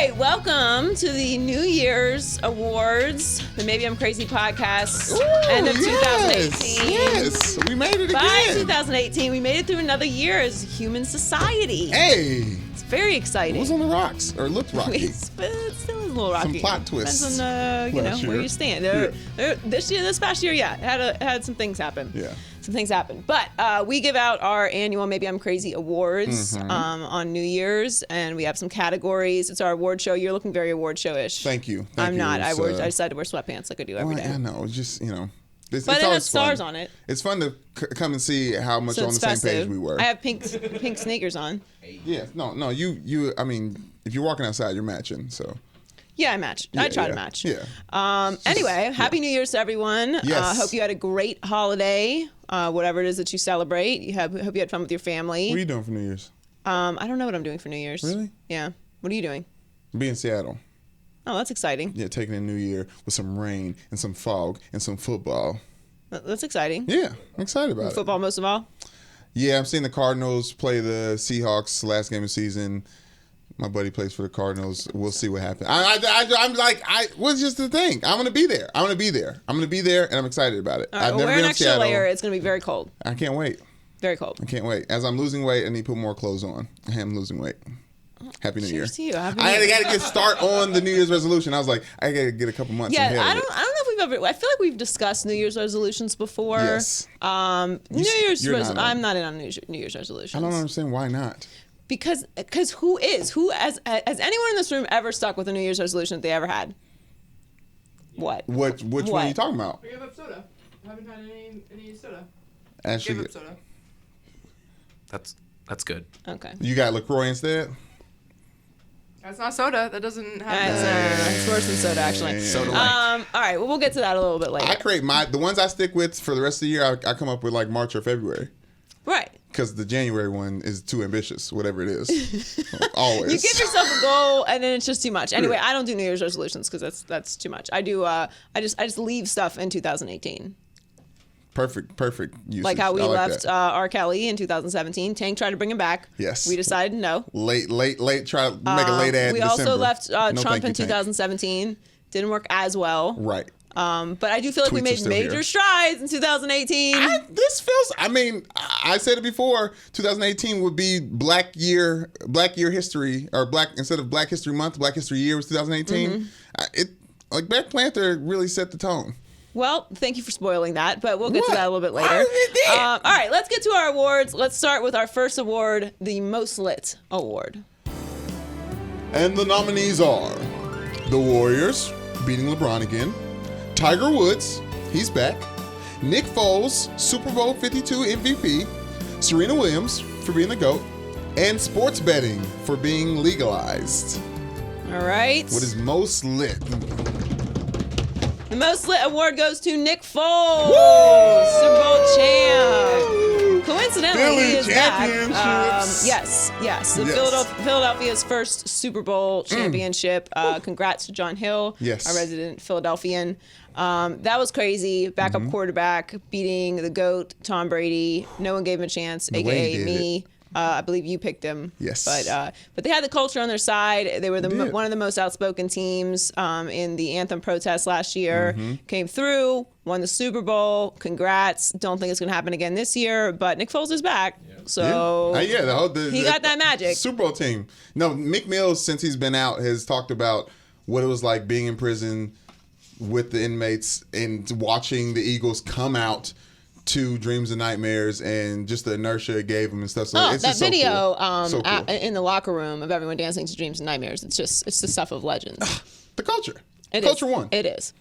right, welcome to the New Year's Awards, the Maybe I'm Crazy podcast. Ooh, End of yes, 2018. Yes, we made it By again. 2018, we made it through another year as a human society. Hey, It's very exciting. it was on the rocks, or looked rocky. It still is a little rocky. Some plot twists. Depends on last where year. you stand. Yeah. This past year, had some things happen. Yeah. Some things happen. But we give out our annual Maybe I'm Crazy Awards on New Year's, and we have some categories. It's our award show. You're looking very award show-ish. Thank you. I'm not. I decided to wear sweatpants like I do every day. I know. It's just, It's, But it's it always has stars fun. on it. It's fun to come and see how much So on the it's same festive. page we were. I have pink sneakers on. Yeah. No. You. I mean, if you're walking outside, you're matching. So. Yeah, I match. I try to yeah, match. yeah. Anyway, Happy New Year's to everyone. Yes. Hope you had a great holiday, whatever it is that you celebrate. Hope you had fun with your family. What are you doing for New Year's? I don't know what I'm doing for New Year's. Really? Yeah. What are you doing? Be in Seattle. Oh, that's exciting. Yeah, taking in New Year with some rain and some fog and some football. That's exciting. Yeah, I'm excited about it. Football most of all. Yeah, I'm seeing the Cardinals play the Seahawks last game of the season. My buddy plays for the Cardinals. We'll see what happens. I'm like, what's just the thing? I'm gonna be there. I'm gonna be there, and I'm excited about it. All right, I've never wear been an in extra Seattle. layer. It's going to be very cold. I can't wait. Very cold. I can't wait. As I'm losing weight, I need to put more clothes on. I am losing weight. Happy New Year. Cheers to you. Happy New I Year. got to get start on the New Year's resolution. I was like, I got to get a couple months Yeah, ahead I of don't it. know if we've ever. I feel like we've discussed New Year's resolutions before. Yes. New Year's. you're not on. I'm not in on New Year's resolutions. I don't understand why not. Because who has anyone in this room ever stuck with a New Year's resolution that they ever had? What? Which one are you talking about? I gave up soda. I haven't had any soda. Ashley, Gave up soda. That's good. Okay. you got LaCroix instead? That's not soda. That doesn't have. It's worse than soda, actually. Soda light. All right. Well, we'll get to that a little bit later. I create the ones I stick with for the rest of the year. I come up with like March or February Right. because the January one is too ambitious, whatever it is. Always. You give yourself a goal and then it's just too much. Anyway, I don't do New Year's resolutions because that's too much. I do. I just leave stuff in 2018. Perfect usage. Like how we I like left that. R. Kelly in 2017. Tank tried to bring him back. Yes. We decided no. late. Try to make a late ad. We in also December. left No, Trump thank you, in Tank. 2017. Didn't work as well. Right. But I do feel like we Tweets are made still major here. strides in 2018. I said it before, 2018 would be Black Year history, or instead of Black History Month, Black History Year was 2018. Black Panther really set the tone. Well, thank you for spoiling that, but we'll get to What? that a little bit later. I already did. All right, let's get to our awards. Let's start with our first award, the Most Lit Award. And the nominees are the Warriors, beating LeBron again, Tiger Woods, he's back, Nick Foles, Super Bowl 52 MVP, Serena Williams for being the GOAT, and sports betting for being legalized. All right. What is most lit? The Most Lit Award goes to Nick Foles, Super Bowl champ. Coincidentally, Philly he is back. championships. Yes. The Yes. Philadelphia's first Super Bowl championship. Congrats to John Hill, Yes. our resident Philadelphian. That was crazy. Backup quarterback beating the GOAT, Tom Brady. No one gave him a chance, way he aka did me. I believe you picked him. Yes. But they had the culture on their side. They were did. one of the most outspoken teams in the anthem protest last year. Came through, won the Super Bowl. Congrats. Don't think it's going to happen again this year, but Nick Foles is back. So he got that magic. Super Bowl team. No, Meek Mill, since he's been out, has talked about what it was like being in prison with the inmates and watching the Eagles come out to Dreams and Nightmares and just the inertia it gave him and stuff. So it's that just so video cool. So cool. in the locker room of everyone dancing to Dreams and Nightmares. It's the stuff of legends. The culture. It Culture is. won. It is.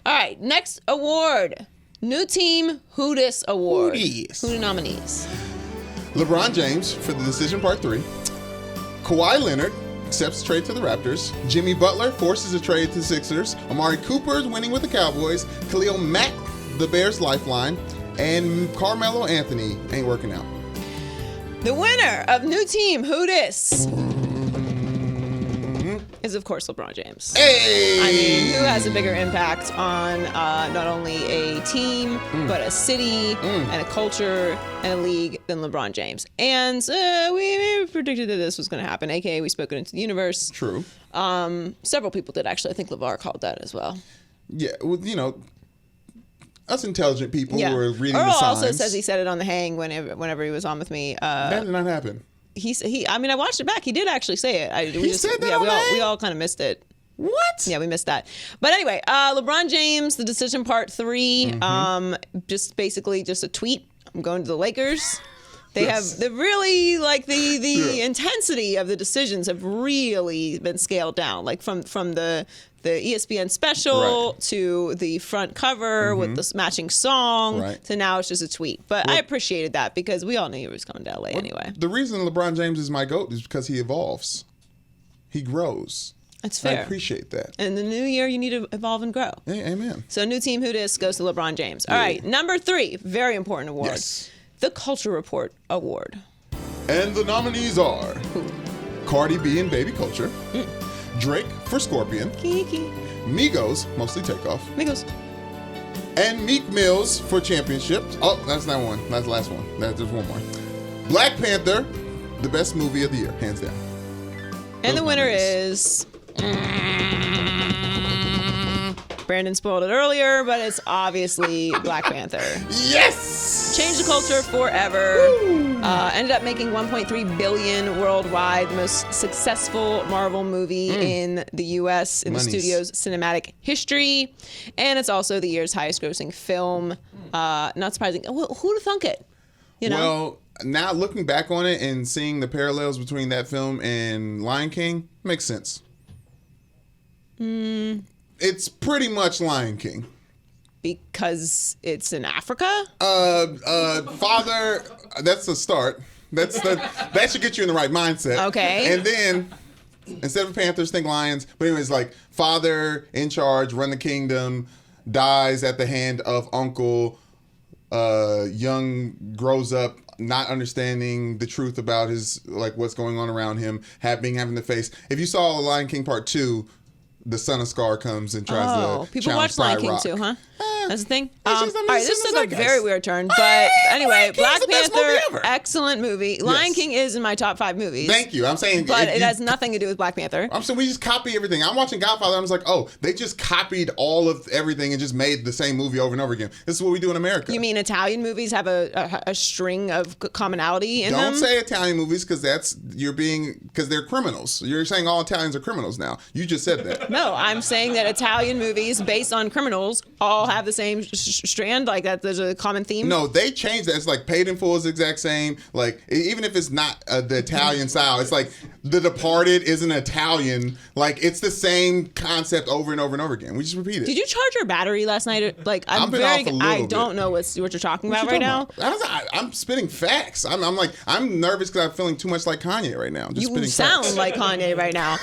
All right, next award. New Team Who Dis Award. Who dis? Who the nominees? LeBron James for the Decision Part 3. Kawhi Leonard accepts trade to the Raptors. Jimmy Butler forces a trade to the Sixers. Amari Cooper is winning with the Cowboys. Khalil Mack, the Bears lifeline. And Carmelo Anthony ain't working out. The winner of New Team Who Dis is, of course, LeBron James. Hey! I mean, who has a bigger impact on not only a team, but a city and a culture and a league than LeBron James? And we predicted that this was going to happen, a.k.a. we spoke it into the universe. True. Several people did, actually. I think LeVar called that as well. Yeah, well, you know, us intelligent people who are reading Earl the signs. also says he said it on the hang whenever he was on with me. That did not happen. I mean, I watched it back. He did actually say it. He said that we all kind of missed it. What? Yeah, we missed that. But anyway, LeBron James, the decision part 3, just basically just a tweet. I'm going to the Lakers. They have really like the intensity of the decisions have really been scaled down. Like from the ESPN special to the front cover with the matching song to now it's just a tweet. But I appreciated that because we all knew he was coming to LA anyway. The reason LeBron James is my GOAT is because he evolves. He grows. That's fair. I appreciate that. And the new year, you need to evolve and grow. Hey, amen. So new team who dis goes to LeBron James. All right, number 3, very important award. Yes. The Culture Report Award. And the nominees are Cardi B and Baby Culture, Drake for Scorpion, Kiki. Migos, mostly Takeoff, Migos. and Meek Mills for Championship. Oh, that's not one. That's the last one. There's one more. Black Panther, the best movie of the year, hands down. And Those the winner nominees. is... Brandon spoiled it earlier, but it's obviously Black Panther. Yes! Changed the culture forever. Ended up making $1.3 billion worldwide, the most successful Marvel movie in the U.S. in the studio's cinematic history, and it's also the year's highest-grossing film. Not surprising. Well, who'd have thunk it? You know. Well, now looking back on it and seeing the parallels between that film and Lion King makes sense. It's pretty much Lion King. Because it's in Africa? Father, that's the start. That should get you in the right mindset. Okay. And then, instead of Panthers, think Lions. But anyways, like, father in charge, run the kingdom, dies at the hand of uncle. Young grows up not understanding the truth about his, like, what's going on around him, having to face. If you saw Lion King Part 2, the son of Scar comes and tries to people challenge watch Lion Pride King Rock. too, huh? That's the thing. It's All just, I mean, right, it's this in took the a very zeitgeist. weird turn, but anyway, Black King's the best movie Panther, ever. excellent movie. Lion Yes. King is in my top 5 movies. Thank you. I'm saying, But if it you- has nothing to do with Black Panther. I'm saying we just copy everything. I'm watching Godfather. I was like, oh, they just copied all of everything and just made the same movie over and over again. This is what we do in America. You mean Italian movies have a string of commonality in them? Don't say Italian movies because because they're criminals. You're saying all Italians are criminals now. You just said that. No, I'm saying that Italian movies based on criminals all have the same strand, like that. There's a common theme. No, they changed that. It's like Paid in Full is the exact same. Like, even if it's not the Italian style, it's like The Departed isn't Italian. Like, it's the same concept over and over and over again. We just repeat it. Did you charge your battery last night? Like, I've been off a little I bit. don't know what you're talking What about you right talking now. about? I'm spitting facts. I'm nervous because I'm feeling too much like Kanye right now. Just You spitting sound facts. like Kanye right now.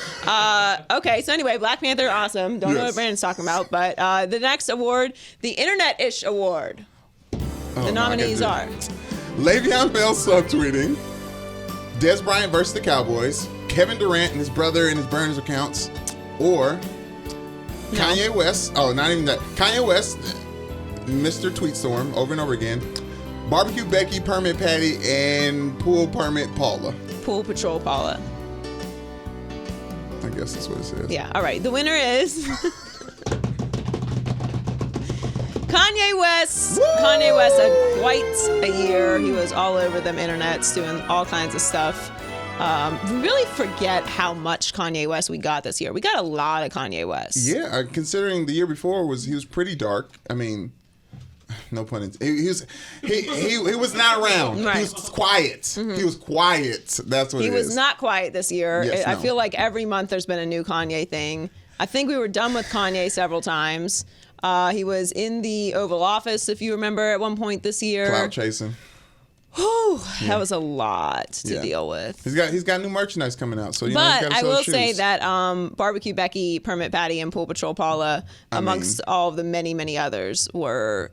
Okay, so anyway, Black Panther, awesome. Don't know what Yes. Brandon's talking about, but the next award, the Internet-ish Award. Oh, The no, I nominees gotta are do it. Le'Veon Bell subtweeting, Des Bryant versus the Cowboys, Kevin Durant and his brother and his burners accounts, or Kanye West. Oh, not even that. Kanye West, Mr. Tweetstorm, over and over again. Barbecue Becky, Permit Patty, and Pool Permit Paula. Pool Patrol Paula. I guess that's what it says. Yeah, all right. The winner is Kanye West. Woo! Kanye West had quite a year. He was all over them internets doing all kinds of stuff. We really forget how much Kanye West we got this year. We got a lot of Kanye West. Yeah, considering the year before he was pretty dark. I mean, no pun intended. He was not around. Right. He was quiet. He was quiet. That's what He it was is. not quiet this year. Yes, I no. feel like every month there's been a new Kanye thing. I think we were done with Kanye several times. He was in the Oval Office, if you remember, at one point this year. Cloud chasing. Whew, that was a lot to Yeah. deal with. He's got new merchandise coming out. So you know, he's But gotta I sell will shoes. say that Barbecue Becky, Permit Patty, and Pool Patrol Paula, amongst all of the many, many others, were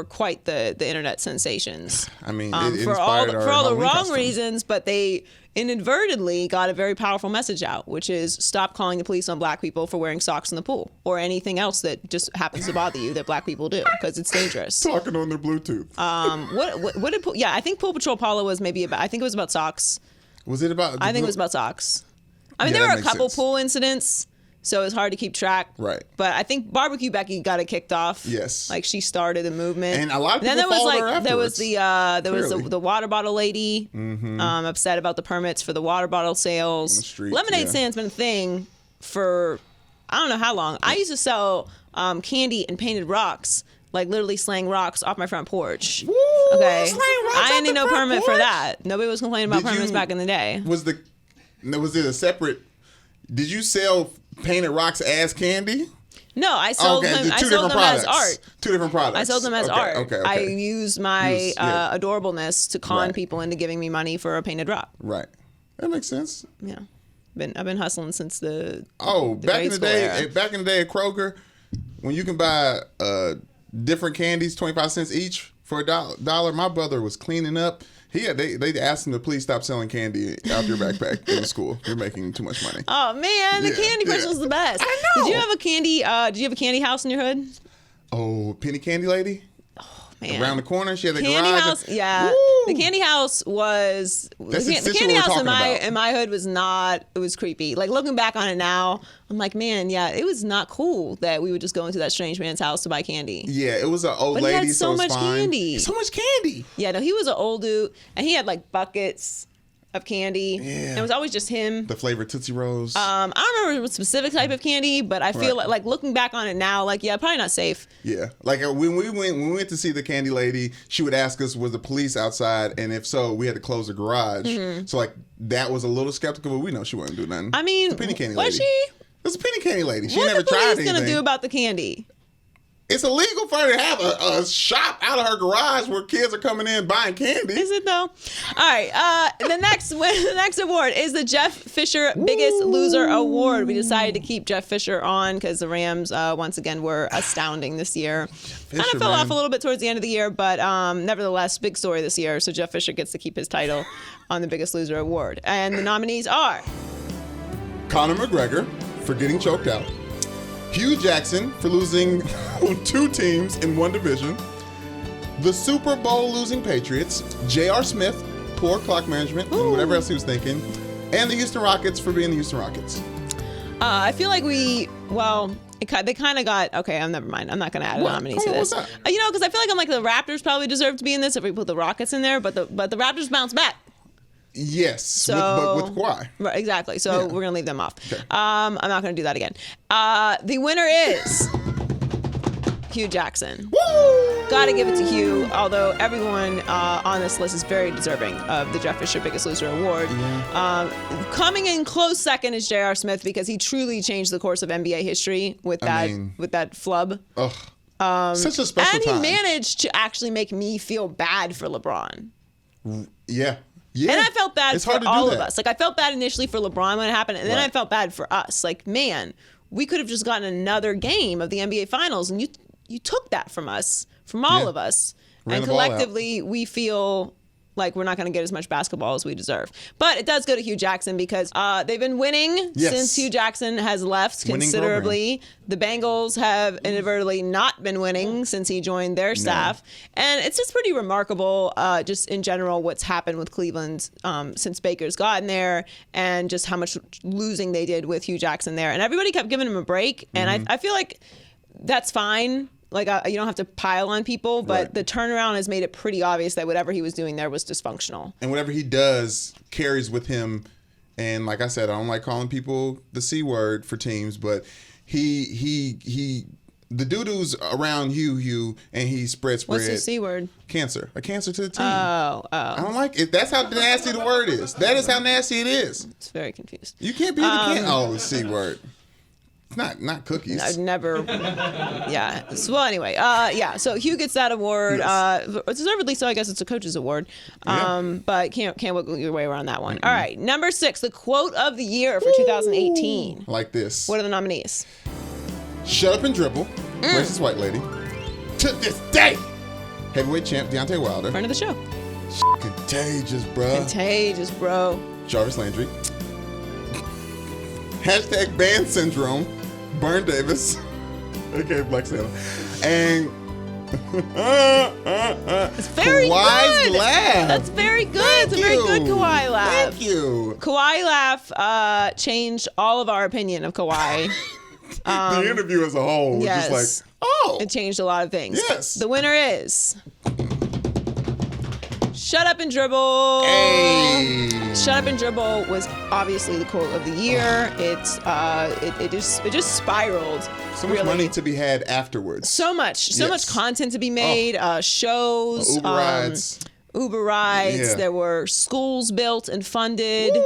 quite the internet sensations. I mean, For it all inspired our the Halloween wrong costume. reasons, but they inadvertently got a very powerful message out, which is stop calling the police on black people for wearing socks in the pool or anything else that just happens to bother you that black people do, because it's dangerous. Talking on their Bluetooth. What did I think Pool Patrol Paula was maybe about, I think it was about socks. Was it about? I think it was about socks. I mean, there were a couple pool incidents, so it's hard to keep track. Right. But I think Barbecue Becky got it kicked off. Yes. Like she started the movement. And a lot of people followed her afterwards. There was the water bottle lady upset about the permits for the water bottle sales. On the street, Lemonade stand's been a thing for I don't know how long. I used to sell candy and painted rocks. Like literally slaying rocks off my front porch. Woo, okay. I didn't need no permit for that. Nobody was complaining about permits back in the day. Was it a separate? Did you sell painted rocks as candy? No, I sold them. I sold them as art. Two different products. I sold them as art. Okay. I used my adorableness to con people into giving me money for a painted rock. Right. That makes sense. Yeah. I've been hustling since the back in the day. Back in the day at Kroger, when you can buy different candies, 25 cents each for $1. My brother was cleaning up. They asked him to please stop selling candy out your backpack in the school. You're making too much money. Oh man, the candy person was the best. I know. Did you have a candy house in your hood? Oh, Penny Candy Lady. Man. Around the corner, she had a candy garage. House, yeah. Woo! The candy house was the candy house in my hood was not. It was creepy. Like looking back on it now, I'm like, man, yeah, it was not cool that we would just go into that strange man's house to buy candy. Yeah, it was an old but lady. He had so much candy. So much candy. Yeah, no, he was an old dude, and he had like buckets of candy. Yeah. And it was always just him. The flavored Tootsie Rolls. I don't remember what specific type of candy, but I feel like looking back on it now, like, yeah, probably not safe. Yeah. Like when we went to see the candy lady, she would ask us, was the police outside? And if so, we had to close the garage. Mm-hmm. So like that was a little skeptical, but we know she wouldn't do nothing. I mean, the penny candy was lady. she? It was a penny candy lady. She what never tried anything. What the police gonna do about the candy? It's illegal for her to have a shop out of her garage where kids are coming in buying candy. Is it though? All right. The next award is the Jeff Fisher Biggest Loser Award. We decided to keep Jeff Fisher on because the Rams once again were astounding this year. Kind of fell off a little bit towards the end of the year, but nevertheless, big story this year. So Jeff Fisher gets to keep his title on the Biggest Loser Award. And the nominees are Conor McGregor for getting choked out. Hugh Jackson for losing 2 teams in 1 division. The Super Bowl losing Patriots. J.R. Smith, poor clock management, and whatever else he was thinking. And the Houston Rockets for being the Houston Rockets. I feel like they kind of got, okay, never mind. I'm not going to add a nominee to this. Because I feel like the Raptors probably deserve to be in this if we put the Rockets in there, but the Raptors bounce back. Yes, but with Kawhi. Right, exactly. So we're going to leave them off. Okay. I'm not going to do that again. The winner is Hugh Jackson. Woo! Got to give it to Hugh, although everyone on this list is very deserving of the Jeff Fisher Biggest Loser Award. Yeah. Coming in close second is J.R. Smith because he truly changed the course of NBA history with that flub. Such a special time. And he managed to actually make me feel bad for LeBron. Yeah. Yeah. And I felt bad for all of us. Like, I felt bad initially for LeBron when it happened, and then I felt bad for us. Like, man, we could have just gotten another game of the NBA Finals, and you took that from us, from all of us. And collectively, we feel like we're not going to get as much basketball as we deserve. But it does go to Hugh Jackson because they've been winning since Hugh Jackson has left considerably. The Bengals have inadvertently not been winning since he joined their staff. And it's just pretty remarkable, just in general, what's happened with Cleveland since Baker's gotten there and just how much losing they did with Hugh Jackson there. And everybody kept giving him a break. And I feel like that's fine. Like, you don't have to pile on people, but the turnaround has made it pretty obvious that whatever he was doing there was dysfunctional. And whatever he does carries with him. And like I said, I don't like calling people the C word for teams, but the doo-doo's around Hugh, and he spread. What's the C word? Cancer. A cancer to the team. Oh. I don't like it. That's how nasty the word is. That is how nasty it is. It's very confused. You can't be the C word. It's not cookies. I've never. Yeah. So, well, anyway. So Hugh gets that award. Deservedly so. I guess it's a coach's award. But can't wiggle your way around that one. Mm-hmm. All right. Number 6, the quote of the year for 2018. Like this. What are the nominees? Shut up and dribble. Racist white lady. To this day. Heavyweight champ Deontay Wilder. Friend of the show. Contagious, bruh. Contagious, bro. Jarvis Landry. Hashtag Band Syndrome. Burn Davis. Okay, Black Santa. And It's very Kawhi's good. laugh. That's very good. It's a very good Kawhi laugh. Thank you. Kawhi laugh changed all of our opinion of Kawhi. The interview as a whole was yes. just like, oh. It changed a lot of things. Yes. The winner is Shut Up and Dribble. Hey. Shut Up and Dribble was obviously the quote of the year. It just spiraled. So much money to be had afterwards. So much content to be made. Shows. Uber rides. Uber rides. Yeah. There were schools built and funded.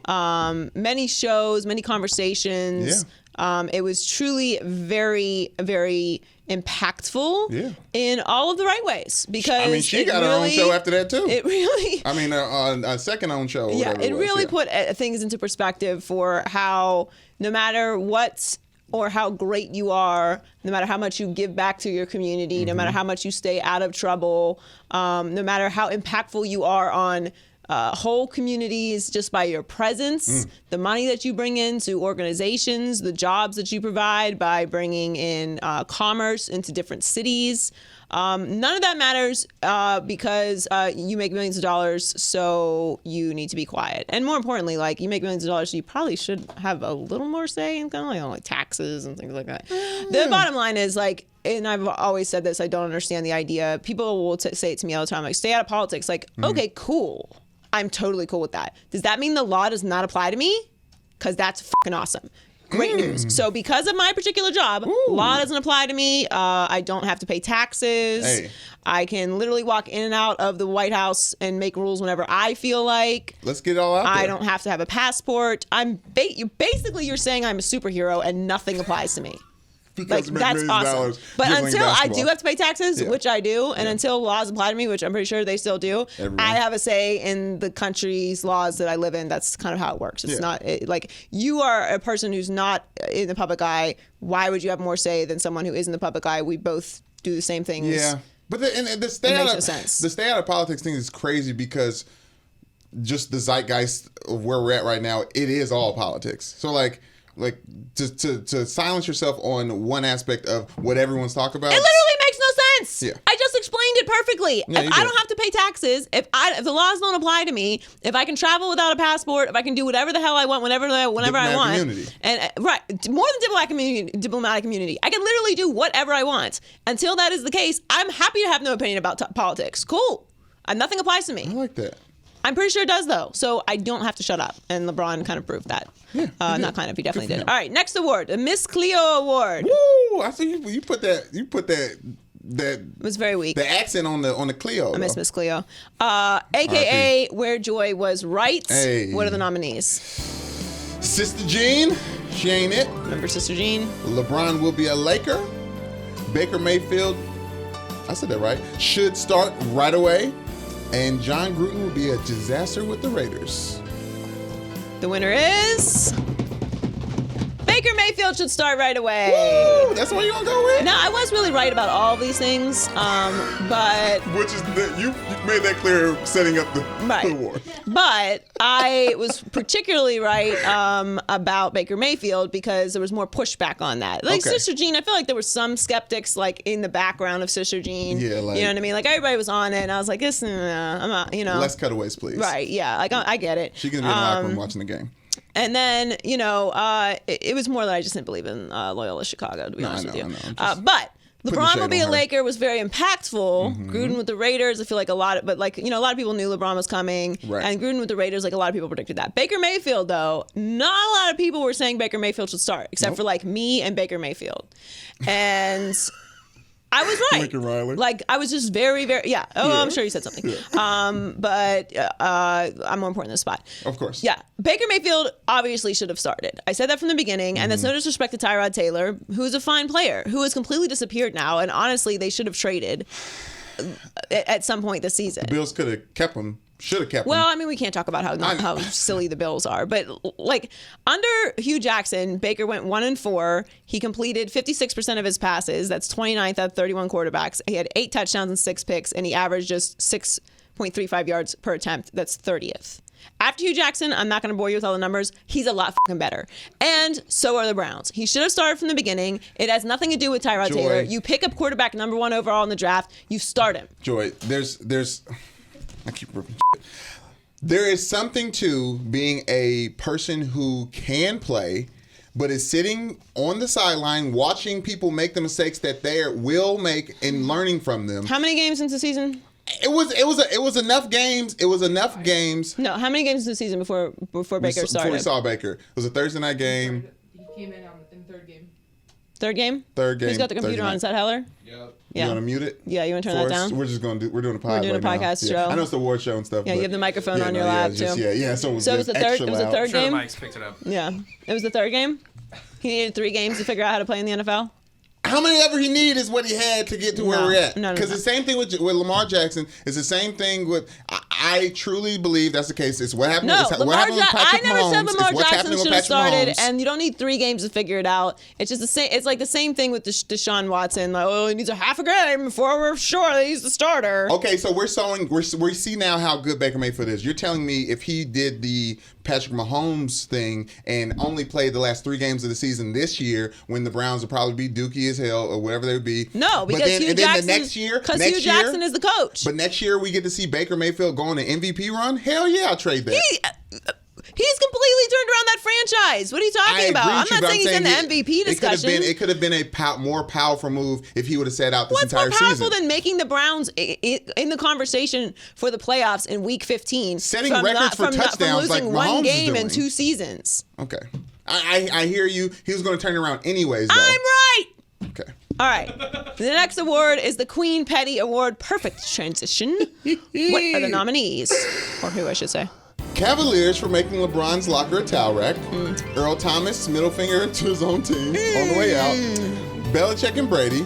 Many shows, many conversations. Yeah. It was truly very, very impactful in all of the right ways, because I mean, she got her own show after that too. It really, I mean, a second own show. yeah, it really put things into perspective for how no matter what or how great you are, no matter how much you give back to your community, no matter how much you stay out of trouble, no matter how impactful you are on whole communities just by your presence, the money that you bring into organizations, the jobs that you provide by bringing in commerce into different cities. None of that matters because you make millions of dollars, so you need to be quiet. And more importantly, like, you make millions of dollars, so you probably should have a little more say in kind of like taxes and things like that. The bottom line is, like, and I've always said this, I don't understand the idea. People will say it to me all the time, like, stay out of politics. Like, okay, cool. I'm totally cool with that. Does that mean the law does not apply to me? Because that's fucking awesome. Great news. So because of my particular job, law doesn't apply to me. I don't have to pay taxes. Hey. I can literally walk in and out of the White House and make rules whenever I feel like. Let's get it all out there. I don't have to have a passport. Basically, you're saying I'm a superhero and nothing applies to me. Because Like, that's awesome. But until I do have to pay taxes, which I do, and until laws apply to me, which I'm pretty sure they still do, I have a say in the country's laws that I live in. That's kind of how it works. It's not like, you are a person who's not in the public eye. Why would you have more say than someone who is in the public eye? We both do the same things. Yeah. But the stay out of politics thing is crazy, because just the zeitgeist of where we're at right now, it is all politics. So like to silence yourself on one aspect of what everyone's talking about. It literally makes no sense. Yeah. I just explained it perfectly. Yeah, if I don't have to pay taxes, if the laws don't apply to me, if I can travel without a passport, if I can do whatever the hell I want whenever I want, community. And more than diplomatic immunity, I can literally do whatever I want. Until that is the case, I'm happy to have no opinion about politics. Cool. Nothing applies to me. I like that. I'm pretty sure it does, though, so I don't have to shut up. And LeBron kind of proved that. Yeah, not kind of, he definitely did. All right, next award, the Miss Cleo Award. Woo! I see you put that. That it was very weak. The accent on the Cleo. I miss Miss Cleo. AKA Where Joy Was Right. Hey. What are the nominees? Sister Jean, she ain't it. Remember Sister Jean? LeBron will be a Laker. Baker Mayfield, I said that right, should start right away. And John Gruden will be a disaster with the Raiders. The winner is Baker Mayfield should start right away. Woo! That's what you're gonna go with? No, I was really right about all of these things, but which is you made that clear setting up the award. But I was particularly right about Baker Mayfield because there was more pushback on that. Like Sister Jean, I feel like there were some skeptics like in the background of Sister Jean. Yeah, like, you know what I mean? Like everybody was on it, and I was like, this, I'm not, you know. Less cutaways, please. Right? Yeah, like I get it. She can be in the locker room watching the game. And then, it was more that I just didn't believe in Loyola Chicago, to be honest with you. But LeBron will be a Laker was very impactful. Mm-hmm. Gruden with the Raiders, I feel like a lot of people knew LeBron was coming. Right. And Gruden with the Raiders, like a lot of people predicted that. Baker Mayfield, though, not a lot of people were saying Baker Mayfield should start, except for like me and Baker Mayfield. And I was right. Lincoln Riley. Like, I was just very, very, yeah. Oh, yeah. I'm sure you said something. Yeah. But I'm more important than the spot. Of course. Yeah. Baker Mayfield obviously should have started. I said that from the beginning, and that's no disrespect to Tyrod Taylor, who is a fine player, who has completely disappeared now, and honestly, they should have traded at some point this season. The Bills could have kept him. Should have kept him. Well, I mean, we can't talk about how silly the Bills are, but like under Hugh Jackson, Baker went 1-4. He completed 56% of his passes. That's 29th out of 31 quarterbacks. He had 8 touchdowns and 6 picks, and he averaged just 0.35 yards per attempt. That's 30th. After Hugh Jackson, I'm not going to bore you with all the numbers. He's a lot fucking better. And so are the Browns. He should have started from the beginning. It has nothing to do with Tyrod Taylor. You pick up quarterback number 1 overall in the draft. You start him. Joy, I keep ripping shit. There is something to being a person who can play, but is sitting on the sideline watching people make the mistakes that they will make and learning from them. How many games into the season? It was enough games. It was enough games. No, how many games into the season before Baker started? Before we saw Baker. It was a Thursday night game. He came in the third game. Third game? Third game. Who's got the computer on? Is that Heller? Yep. Yeah. You want to mute it? Yeah, you want to turn that down? We're doing a podcast. We're doing a podcast show. I know it's the award show and stuff. Yeah, you have the microphone on your lap too. Yeah. So it was the third. It was the third game. The mics picked it up. Yeah, it was the third game. He needed 3 games to figure out how to play in the NFL. How many ever he need is what he had to get to where we're at. No. Because the same thing with Lamar Jackson is the same thing with. I truly believe that's the case. It's what happened. No, What happened with Patrick I never Mahomes. said Lamar It's what's Jackson happening with should have Patrick started, Mahomes. and you don't need 3 games to figure it out. It's just the same. It's like the same thing with Deshaun Watson. Like, he needs a half a game before we're sure that he's the starter. Okay, so we see now how good Baker Mayfield is. You're telling me if he did the Patrick Mahomes thing and only played the last 3 games of the season this year, when the Browns would probably be dookie as hell or whatever they would be. No, because Hugh Jackson is the coach. But next year we get to see Baker Mayfield go on an MVP run. Hell yeah, I'll trade that. He's completely turned around that franchise. What are you talking about? I'm not saying he's in the MVP discussion. It could have been a more powerful move if he would have sat out this entire season. What's more powerful than making the Browns in the conversation for the playoffs in Week 15? Setting records for touchdowns like Mahomes is doing. From losing 1 game in 2 seasons. Okay. I hear you. He was going to turn it around anyways, though. I'm right. Okay. All right. The next award is the Queen Petty Award. Perfect transition. What are the nominees? Or who, I should say. Cavaliers for making LeBron's locker a towel rack. Earl Thomas, middle finger to his own team on the way out. Belichick and Brady.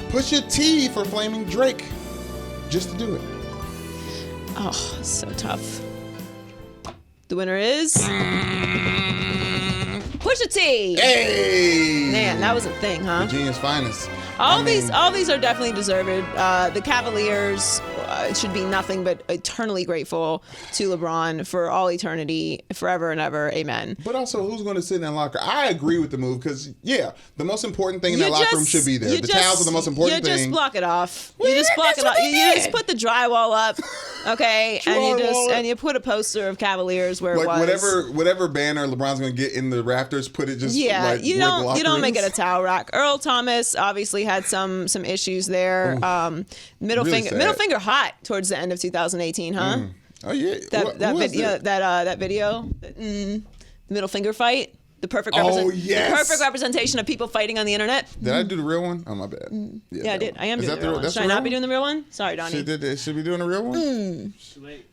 Pusha T for flaming Drake. Just to do it. Oh, so tough. The winner is... Pusha T. Hey! Man, that was a thing, huh? Virginia's finest. All these are definitely deserved. The Cavaliers should be nothing but eternally grateful to LeBron for all eternity, forever and ever. Amen. But also, who's going to sit in that locker? I agree with the move because, the most important thing in that locker room should be there. The towels are the most important thing. You just block it off. You just block it off. You just put the drywall up, okay, and you put a poster of Cavaliers where it was. Whatever banner LeBron's going to get in the rafters, put it just you don't make it a towel rack. Earl Thomas obviously had some issues there. Middle finger hot towards the end of 2018, huh? Oh yeah, that video, the middle finger fight, the perfect representation of people fighting on the internet. Did I do the real one? Oh, my bad. Yeah, I did. I am doing the real one. Should I not be doing the real one? Sorry, Donnie. Should we doing the real one? It's too late.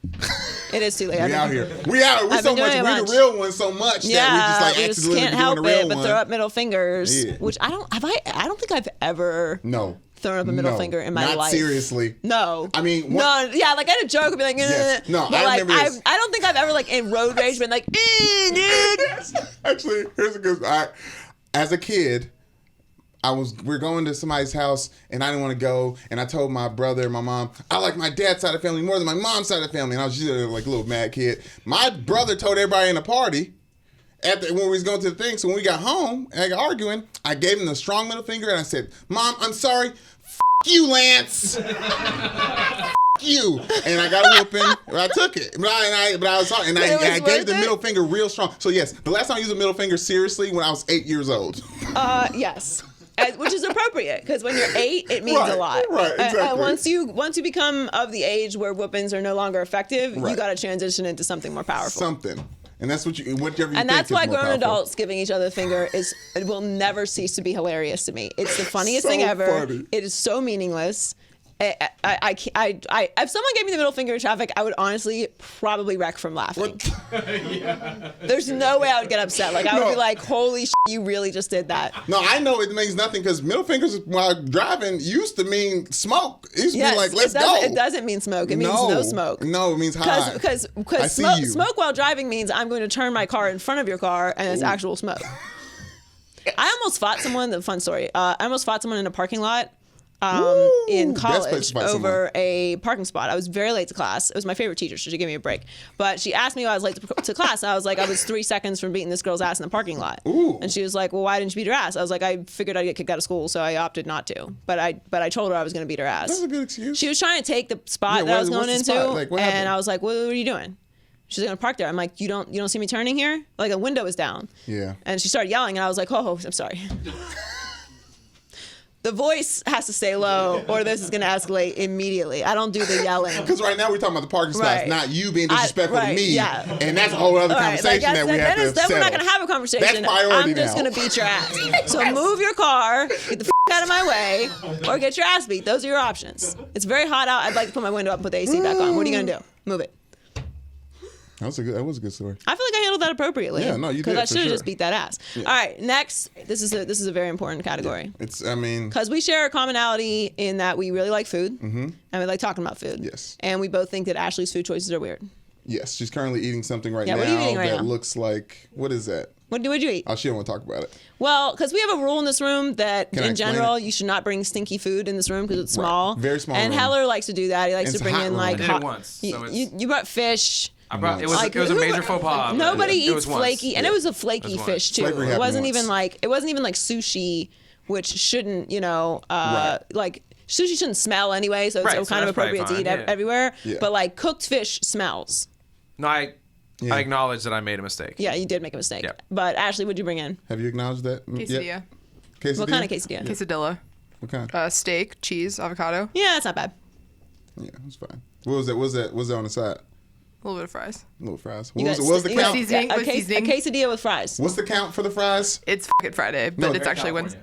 It is too late. We out here. We the real one so much that we just can't help it but throw up middle fingers. Yeah. Which I don't think I've ever thrown up a middle finger in my life. Not seriously. No. I mean, no. Yeah, like I had a joke and be like, yes. No, but I remember this. I don't think I've ever like in road rage been like, dude. Actually, here's a good. As a kid, we're going to somebody's house and I didn't want to go, and I told my brother and my mom, I like my dad's side of the family more than my mom's side of the family, and I was just like a little mad kid. My brother told everybody in the party when we was going to the thing. So when we got home and I got arguing, I gave him the strong middle finger and I said, Mom, I'm sorry. F you, Lance. F you. And I got a whooping. I took it. But I was sorry. And I gave the middle finger real strong. So yes, the last time I used a middle finger seriously when I was 8 years old. Yes. Which is appropriate, because when you're 8, it means a lot. Right, exactly. Once you become of the age where whoopings are no longer effective, you got to transition into something more powerful. Something. And that's whatever you and that's why grown powerful. Adults giving each other the finger it will never cease to be hilarious to me. It's the funniest thing ever. Funny. It is so meaningless. If someone gave me the middle finger in traffic, I would honestly probably wreck from laughing. Yeah. There's no way I would get upset. Like I would be like, "Holy shit, you really just did that." No, I know it means nothing because middle fingers while driving used to mean smoke. It used to be like, "Let's go." It doesn't mean smoke. It means no smoke. No, it means high. Because smoke while driving means I'm going to turn my car in front of your car and it's actual smoke. I almost fought someone. The fun story. I almost fought someone in a parking lot. in Best place college to fight over a parking spot. I was very late to class. It was my favorite teacher, so she gave me a break. But she asked me why I was late to class. And I was like, I was 3 seconds from beating this girl's ass in the parking lot. Ooh. And she was like, well, why didn't you beat her ass? I was like, I figured I'd get kicked out of school, so I opted not to. But I told her I was going to beat her ass. That's a good excuse. She was trying to take the spot that I was going into, Like, what happened? and I was like, what are you doing? She's going to park there. I'm like, you don't see me turning here? Like, a window is down. Yeah. And she started yelling, and I was like, oh, I'm sorry. The voice has to stay low, or this is going to escalate immediately. I don't do the yelling. Because right now we're talking about the parking spots, Right. not you being disrespectful to me. Yeah. And that's a whole other All right, conversation like, that we have to then settle. we're not going to have a conversation. That's priority I'm just now. going to beat your ass. So move your car, get the out of my way, or get your ass beat. Those are your options. It's very hot out. I'd like to put my window up and put the AC back on. What are you going to do? Move it. That was a good story. I feel like I handled that appropriately. Yeah, no, you did, Because I for should have sure. just beat that ass. Yeah. All right, next. This is a very important category. I mean, Because we share a commonality in that we really like food, and we like talking about food. Yes. And we both think that Ashley's food choices are weird. yes, she's currently eating something right Yeah, now what are you eating right that now? looks like, what is that? What'd you eat? Oh, she don't want to talk about it. Well, because we have a rule in this room that, Can I in explain general, it? you should not bring stinky food in this room because it's small. Very small And room. Heller likes to do that. He likes It's to bring a hot in room. like I did it once, so you brought fish. I brought, it Like, was a who- major faux pas. but Nobody it was eats once. flaky, and it was a flaky It was fish once. too. Flakery It happened wasn't once. even like sushi, which shouldn't Right. like sushi shouldn't smell anyway, so it's Right, so kind of that's probably appropriate to eat fine, yeah. everywhere. Yeah. But like cooked fish smells. No, I acknowledge that I made a mistake. Yeah, you did make a mistake. Yeah. But Ashley, what'd you bring in? Have you acknowledged that? Quesadilla. yet? Quesadilla? What kind of quesadilla? Quesadilla. What kind? Steak, cheese, avocado, Yeah, that's not bad. Yeah, it's fine. What was that? What was that on the side? a little bit of fries. Little fries. You What got- was the you got- count? seasoning? A With seasoning? quesadilla with fries. What's the count for the fries? It's fucking Friday, but No, it's they're actually Wednesday.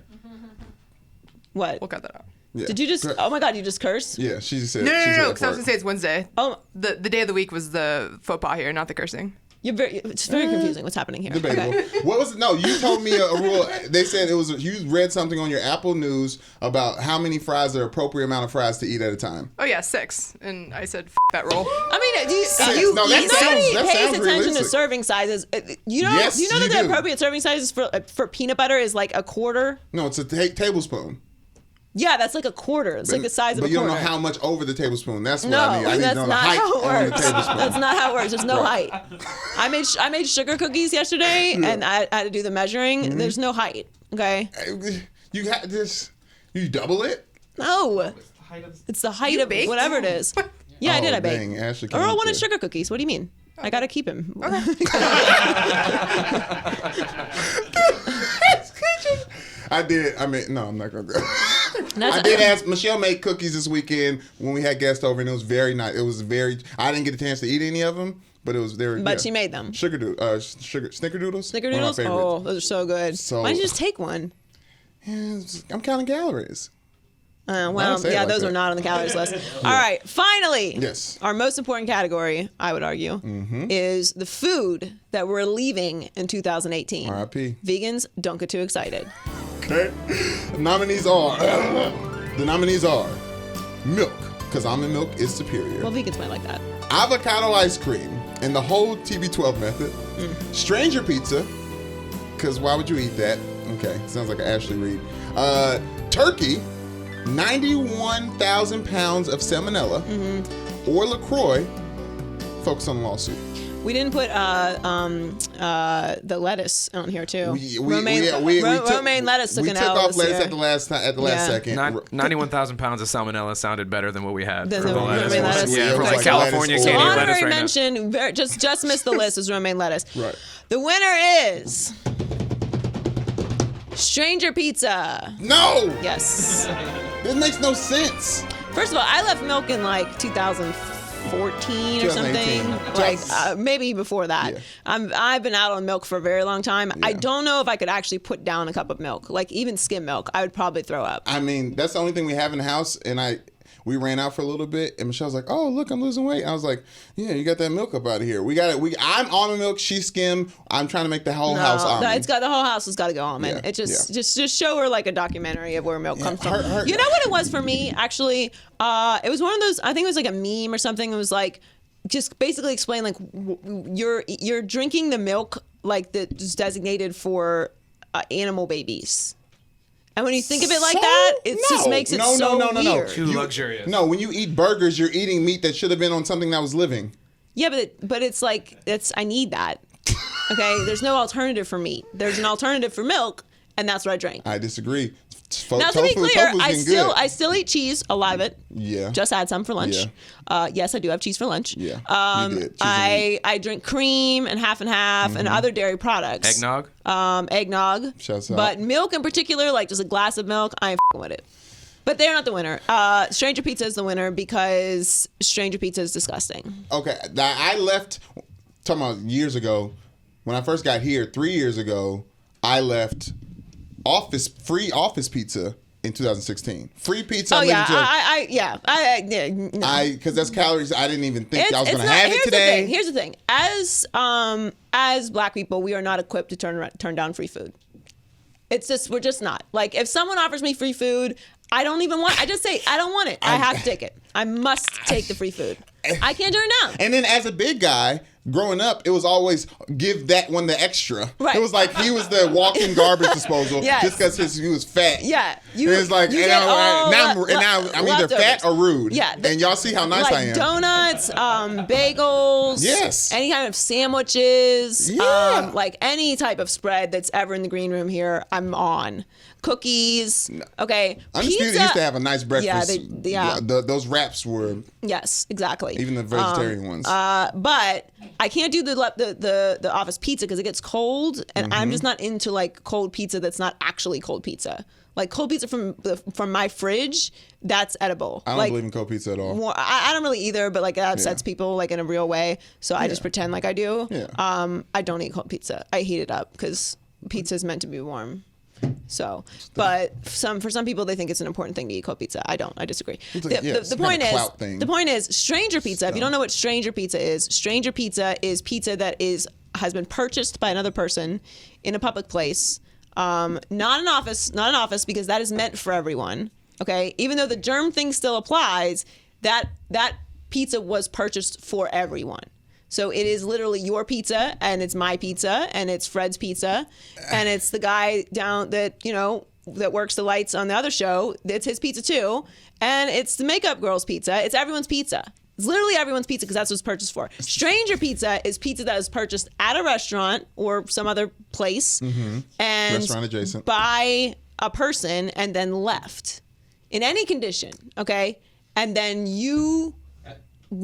What? We'll cut that out. Yeah. Did you just? Oh my God! You just cursed? Yeah, she just said. No, she said because I that was gonna part. say it's Wednesday. Oh, The day of the week was the faux pas here, not the cursing. it's very confusing what's happening here. Debatable. Okay. What was it? No, you told me a rule. They said it was. You read something on your Apple News about how many fries are appropriate amount of fries to eat at a time. Oh yeah, 6, and I said that roll. I mean, do you, Six. you, No, that you sounds- nobody that pays sounds attention realistic. to serving sizes. You know, Yes, you know you that the do. appropriate serving sizes for peanut butter is like a quarter. No, it's a tablespoon. Yeah, that's like a quarter. It's like the size of but a you quarter. don't know how much over the tablespoon. That's what No, I need. I need to that's know the not height how it on the works. tablespoon. That's not how it works. There's no Right. height. I made sugar cookies yesterday, and I had to do the measuring. Mm-hmm. There's no height. Okay. You got this. You double it. No, it's the height of baked? whatever it is. Yeah, I did. Oh, I baked. dang, Ashley came Earl up wanted there. sugar cookies. What do you mean? I gotta keep him. I did. I mean, no, I'm not gonna do it. That's I did ask Michelle made cookies this weekend when we had guests over, and it was very nice. It was very. I didn't get a chance to eat any of them, but it was there. But she made them. Sugar snickerdoodles. Snickerdoodles? One of my Oh, favorites. those are so good. So- Why don't you just take one? Yeah, I'm counting calories. Well, say it yeah, like those that. are not on the calories list. All right, finally. Yes. Our most important category, I would argue, is the food that we're leaving in 2018. R.I.P. Vegans, don't get too excited. Okay. The nominees are milk, because almond milk is superior. Well, vegans might like that. Avocado ice cream and the whole TB12 method. Stranger pizza, because why would you eat that? Okay, sounds like an Ashley Reed. Turkey, 91,000 pounds of salmonella, or LaCroix. Focus on the lawsuit. We didn't put the lettuce on here too. Romaine lettuce took we an took L off this lettuce year. at the last Yeah. second. 91,000 pounds of salmonella sounded better than what we had Than for the the lettuce. romaine lettuce. Yeah, It from was like like California lettuce. So Canadian lettuce honorary right now. mention, just missed the list, is romaine lettuce. Right. The winner is Stranger Pizza. No! Yes. This makes no sense. First of all, I left milk in like 2014 or 2018. something. Like maybe before that. Yeah. I've been out on milk for a very long time. I Yeah. don't know if I could actually put down a cup of milk. Like even skim milk, I would probably throw up. I mean, that's the only thing we have in the house, and we ran out for a little bit, and Michelle's like, "Oh, look, I'm losing weight." I was like, "Yeah, you got that milk up out of here. We got it. I'm almond milk. She's skim. I'm trying to make the whole house almond." It's got the whole house has got to go almond. Yeah, It just yeah. show her like a documentary of where milk comes from. her- You know what it was for me actually? It was one of those. I think it was like a meme or something. It was like just basically explain like you're drinking the milk like that is designated for animal babies. And when you think of it like that, it just makes it so weird. Too luxurious. No, when you eat burgers, you're eating meat that should have been on something that was living. Yeah, but it's like I need that. Okay, there's no alternative for meat. There's an alternative for milk, and that's what I drink. I disagree. Now, to be clear, I still eat cheese. A lot of it. Yeah. Just had some for lunch. Yeah. Yes, I do have cheese for lunch. Yeah. You did. I drink cream and half and other dairy products. Eggnog? Eggnog. Shouts out. But milk in particular, like just a glass of milk, I ain't f***ing with it. But they're not the winner. Stranger Pizza is the winner because Stranger Pizza is disgusting. Okay. I left, talking about years ago, when I first got here 3 years ago, I left free office pizza in 2016. Free pizza. Oh yeah, no. Because that's calories. I didn't even think I was going to have it today. Here's the thing. As Black people, we are not equipped to turn down free food. It's just we're just not. Like if someone offers me free food, I don't even want. I just say I don't want it. I have to take it. I must take the free food. I can't turn it down. And then as a big guy, growing up, it was always give that one the extra. Right. It was like he was the walk-in garbage disposal just because he was fat. Yeah. It's like, now I'm either fat or rude. Yeah. And y'all see how nice like I am. Donuts, bagels. Yes. Any kind of sandwiches. Yeah. Like any type of spread that's ever in the green room here, I'm on. Cookies. Okay. Undisputed Pizza used to have a nice breakfast. Yeah. Those wraps were. Yes, exactly. Even the vegetarian ones. But I can't do the office pizza because it gets cold, and I'm just not into like cold pizza that's not actually cold pizza. Like cold pizza from my fridge, that's edible. I don't believe in cold pizza at all. I don't really either, but like that upsets people like in a real way. So I just pretend like I do. Yeah. I don't eat cold pizza. I heat it up because pizza is meant to be warm. So, but for some people, they think it's an important thing to eat cold pizza. I don't. I disagree. The point is, Stranger Pizza. If you don't know what Stranger Pizza is pizza that has been purchased by another person in a public place, not an office, because that is meant for everyone. Okay, even though the germ thing still applies, that pizza was purchased for everyone. So it is literally your pizza, and it's my pizza, and it's Fred's pizza, and it's the guy down that works the lights on the other show. It's his pizza too, and it's the makeup girl's pizza. It's everyone's pizza. It's literally everyone's pizza because that's what it's purchased for. Stranger Pizza is pizza that is purchased at a restaurant or some other place, and restaurant adjacent by a person, and then left in any condition. Okay, and then you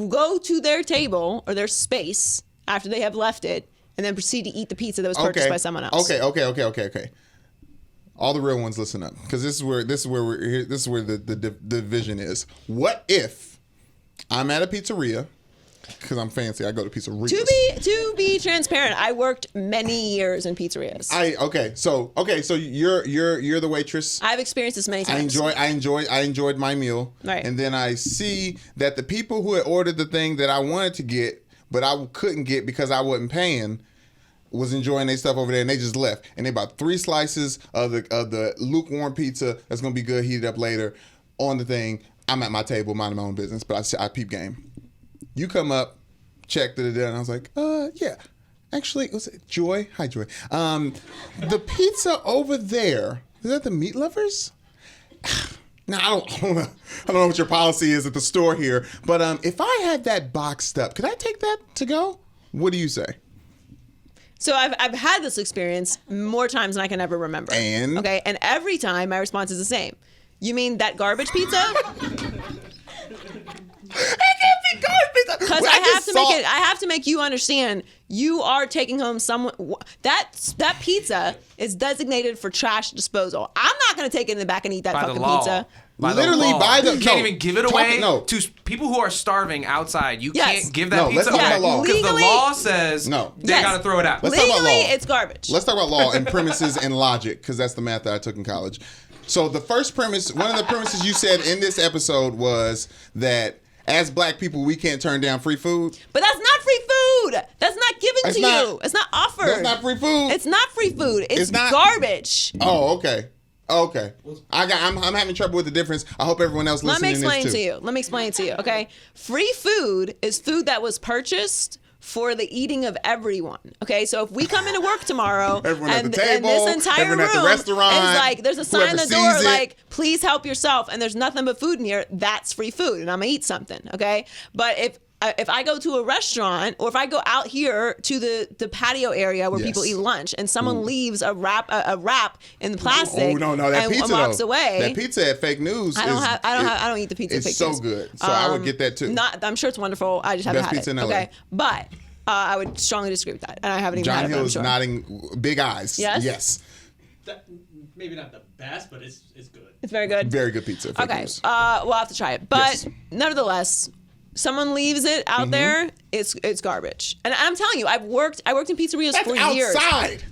go to their table or their space after they have left it, and then proceed to eat the pizza that was purchased by someone else. Okay. All the real ones, listen up, because this is where the division is. What if I'm at a pizzeria? Because I'm fancy, I go to pizzerias. To be transparent, I worked many years in pizzerias. So you're the waitress. I've experienced this many times. I enjoyed my meal. Right. And then I see that the people who had ordered the thing that I wanted to get, but I couldn't get because I wasn't paying, was enjoying their stuff over there, and they just left. And they bought 3 slices of the lukewarm pizza that's gonna be good, heated up later, on the thing. I'm at my table minding my own business, but I peep game. You come up, check, and I was like, yeah. Actually, was it Joy? Hi, Joy. The pizza over there, is that the Meat Lovers? Now, I don't know what your policy is at the store here, but if I had that boxed up, could I take that to go? What do you say? So I've had this experience more times than I can ever remember. And? Okay, and every time my response is the same. You mean that garbage pizza? Because I have to make you understand. You are taking home that pizza is designated for trash disposal. I'm not going to take it in the back and eat that fucking pizza. You can't even give it away to people who are starving outside. You can't give that pizza away because the law says they got to throw it out. Legally, it's garbage. Let's talk about law and premises and logic, because that's the math that I took in college. So the first premise, one of the premises you said in this episode was that as Black people, we can't turn down free food. But that's not free food. That's not given to you. It's not offered. That's not free food. It's not free food. It's not garbage. Oh, okay. I'm having trouble with the difference. I hope everyone else listening is too. Let me explain to you. Okay? Free food is food that was purchased for the eating of everyone. Okay, so if we come into work tomorrow everyone and, at the table, and this entire everyone room at the restaurant, is like, there's a sign on the door it. like, please help yourself, and there's nothing but food in here, that's free food, and I'm gonna eat something. Okay, but if I go to a restaurant or if I go out here to the patio area where people eat lunch and someone leaves a wrap in the plastic that pizza walks though, away, that pizza at Fake News I don't eat the pizza at Fake News. It's so good. So I would get that too. I'm sure it's wonderful. I just haven't had pizza it. in LA. Okay, but I would strongly disagree with that, and I haven't even John had it. Hill is sure. nodding big eyes. Yes. Maybe not the best, but it's good. It's very good. Very good pizza. Okay, we'll have to try it, but nevertheless, someone leaves it out there, it's garbage. And I'm telling you, I worked in pizzerias for years. Outside.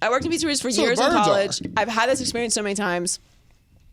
I worked in pizzerias for years in college. I've had this experience so many times.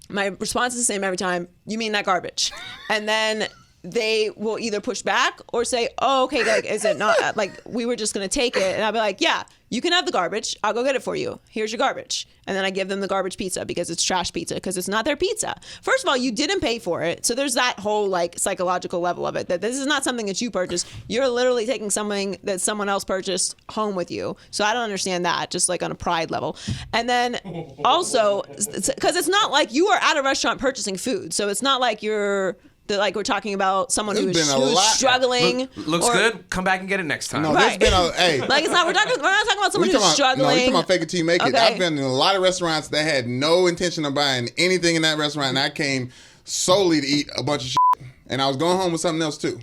My response is the same every time. You mean that garbage? And then they will either push back or say, oh, okay, like, is it not, like, we were just going to take it. And I'll be like, yeah, you can have the garbage. I'll go get it for you. Here's your garbage. And then I give them the garbage pizza because it's trash pizza, because it's not their pizza. First of all, you didn't pay for it. So there's that whole like psychological level of it, that this is not something that you purchased. You're literally taking something that someone else purchased home with you. So I don't understand that, just like on a pride level. And then also, because it's not like you are at a restaurant purchasing food. So it's not like you're... like we're talking about someone who's struggling. Looks good. Come back and get it next time. No, there's been like it's not. We're not talking about someone who's struggling. No, you're talking about fake it till you make it. Okay. I've been in a lot of restaurants that had no intention of buying anything in that restaurant, and I came solely to eat a bunch of shit. And I was going home with something else too.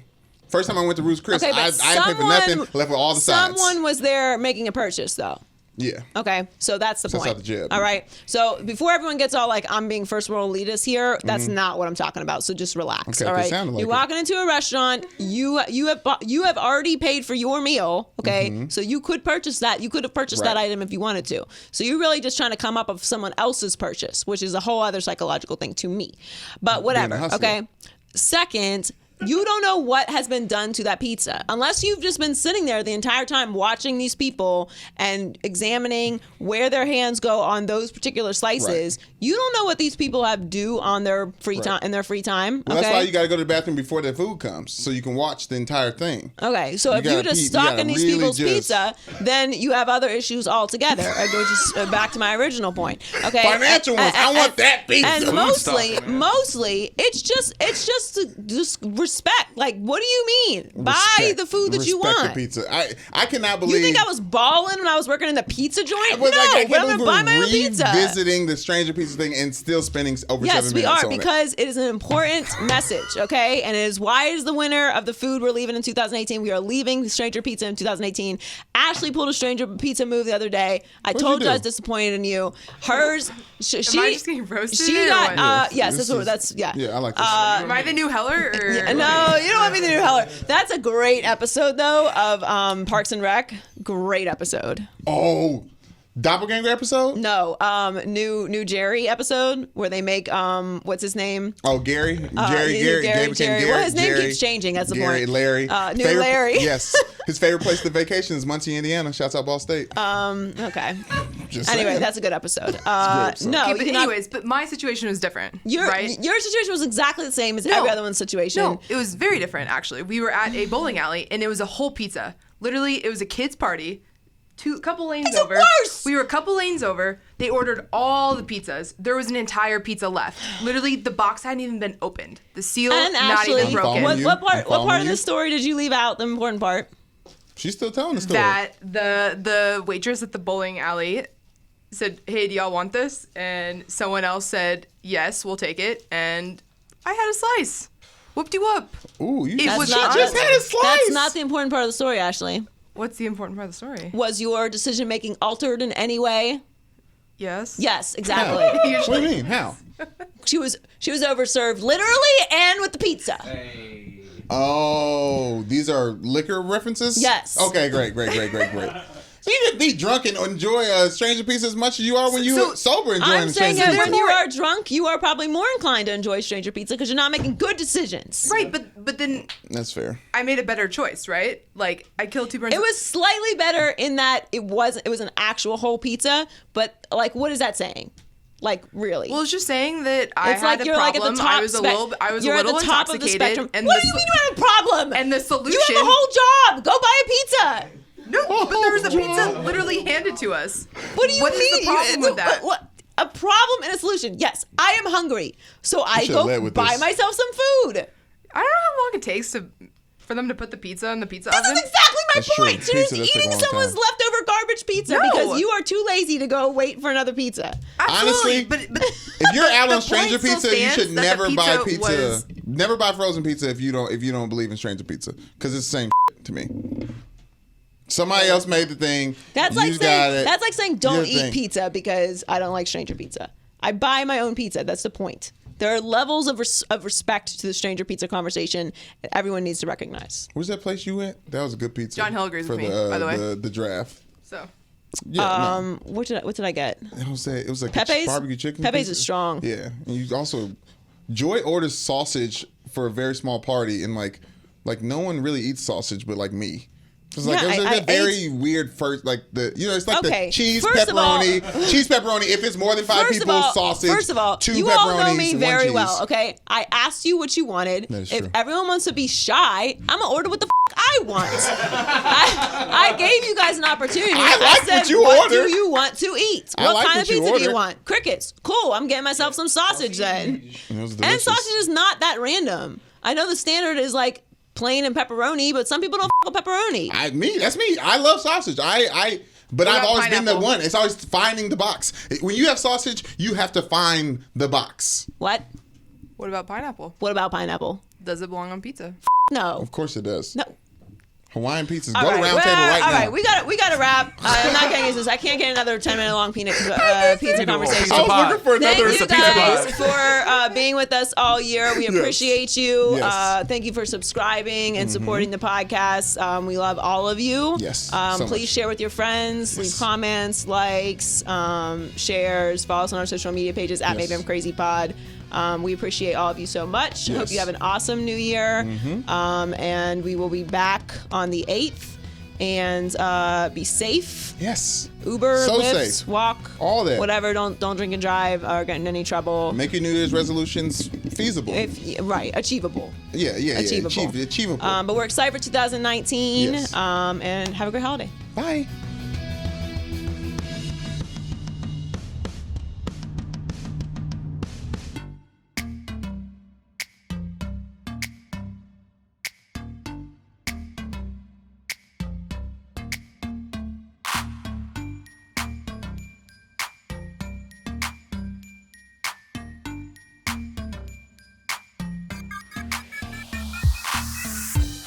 First time I went to Ruth's Chris, I didn't pay for nothing, left with all the sides. Someone was there making a purchase though. Yeah. Okay, so that's the point. Out the jib. All right. So before everyone gets all like, I'm being first world elitist here, that's not what I'm talking about. So just relax. Okay, all right. Like you're walking into a restaurant. You have already paid for your meal. Okay. So you could purchase that. You could have purchased that item if you wanted to. So you're really just trying to come up with someone else's purchase, which is a whole other psychological thing to me. But whatever. Okay. Second, you don't know what has been done to that pizza unless you've just been sitting there the entire time watching these people and examining where their hands go on those particular slices. Right. You don't know what these people have do on their free time in their free time. Well, that's why you got to go to the bathroom before the food comes so you can watch the entire thing. Okay, so if you just stocking these people's pizza, then you have other issues altogether. I go just back to my original point. Okay, financial ones. I want that pizza. And mostly, it's just respect. Like, what do you mean? Buy the food that you want. The pizza. I cannot believe. You think I was balling when I was working in the pizza joint? No, I'm gonna buy my own pizza. Revisiting the Stranger Pizza thing and still spending over 7 minutes. Yes, we are, because it is an important message. Okay, and it is why is the winner of the food we're leaving in 2018. We are leaving Stranger Pizza in 2018. Ashley pulled a Stranger Pizza move the other day. I told you I was disappointed in you. Hers. Am I just getting roasted? She got. Yes, Yeah, I like this. Am I the new Heller? Or? No, you don't want to be the new Heller. That's a great episode though of Parks and Rec. Great episode. Oh, Doppelganger episode? No, new Jerry episode where they make what's his name? Oh, Gary. Gary. Well, his name keeps changing. That's the point. Larry. Larry. Yes, his favorite place to vacation is Muncie, Indiana. Shouts out Ball State. Okay. Just anyway, saying. that's a good episode. No, okay, but anyways, but my situation was different. Your situation was exactly the same as every other one's situation. No, it was very different actually. We were at a bowling alley and it was a whole pizza. Literally, it was a kid's party. Couple lanes over. Worse. We were a couple lanes over. They ordered all the pizzas. There was an entire pizza left. Literally, the box hadn't even been opened. The seal not even broken. What part of the story did you leave out? The important part. She's still telling the story. That the waitress at the bowling alley said, "Hey, do y'all want this?" And someone else said, "Yes, we'll take it." And I had a slice. Whoop-de-whoop. Ooh, just had a slice. That's not the important part of the story, Ashley. What's the important part of the story? Was your decision making altered in any way? Yes. Yes, exactly. What do you mean? How? She was overserved literally and with the pizza. Hey. Oh, these are liquor references? Yes. Okay, great. So you can be drunk and enjoy Stranger Pizza as much as you are when you're sober enjoying I'm saying Stranger that Pizza. when you are drunk, you are probably more inclined to enjoy Stranger Pizza because you're not making good decisions. Right, but then that's fair. I made a better choice, right? Like I killed 2 birds. It was slightly better in that it was an actual whole pizza, but like what is that saying? Like, really. Well, it's just saying that I it's had like a you're problem. Like at the top I was a little top intoxicated. Of the spectrum. And what do you mean you have a problem? And the solution. You have a whole job. Go buy a pizza. No, but there was a pizza literally handed to us. What do you mean? What is the problem with that? What? A problem and a solution. Yes, I am hungry, so I go buy myself some food. I don't know how long it takes for them to put the pizza in the pizza oven. That's exactly my point. You're just eating someone's leftover garbage pizza because you are too lazy to go wait for another pizza. Absolutely. Honestly, but if you're out on Stranger Pizza, you should never buy pizza. Never buy frozen pizza if you don't believe in Stranger Pizza, because it's the same to me. Somebody else made the thing. That's like saying don't eat pizza because I don't like Stranger Pizza. I buy my own pizza. That's the point. There are levels of respect to the Stranger Pizza conversation that everyone needs to recognize. Where's that place you went? That was a good pizza. John Hill agrees with me, by the way. The draft. So. Yeah, what did I get? It was like Pepe's barbecue chicken. Pepe's is strong. Yeah, and you also Joy orders sausage for a very small party, and like no one really eats sausage, but like me. It's like it was a very weird first, like it's like the cheese pepperoni. Cheese pepperoni. If it's more than 5 people, sausage. First of all, 2 you pepperonis, all know me very 1 cheese. well. Okay, I asked you what you wanted. That is if true. everyone wants to be shy, I'm gonna order what the I want. I gave you guys an opportunity. I said, what you ordered. Do you want to eat? What kind of pizza do you want? Crickets. Cool. I'm getting myself some sausage then. And sausage is not that random. I know the standard is like plain and pepperoni, but some people don't with pepperoni. That's me. I love sausage. But I've always been the one. It's always finding the box. When you have sausage, you have to find the box. What? What about pineapple? What about pineapple? Does it belong on pizza? No. Of course it does. No. Hawaiian pizzas. Go to round table right now. All right, we got to wrap. I'm not getting this. I can't get another 10-minute long pizza conversation. I was looking for another Thank you guys for being with us all year. We appreciate you. Yes. Thank you for subscribing and supporting the podcast. We love all of you. Yes. Please share with your friends. Leave comments, likes, shares. Follow us on our social media pages at Maybe I'm Crazy Pod. We appreciate all of you so much. Yes. Hope you have an awesome new year. And we will be back on the 8th. And be safe. Yes. Uber, so Lyft, safe. walk, all that. Whatever. Don't drink and drive or get in any trouble. Make your New Year's resolutions feasible. Achievable. Yeah. Achievable. But we're excited for 2019. Yes. And have a great holiday. Bye.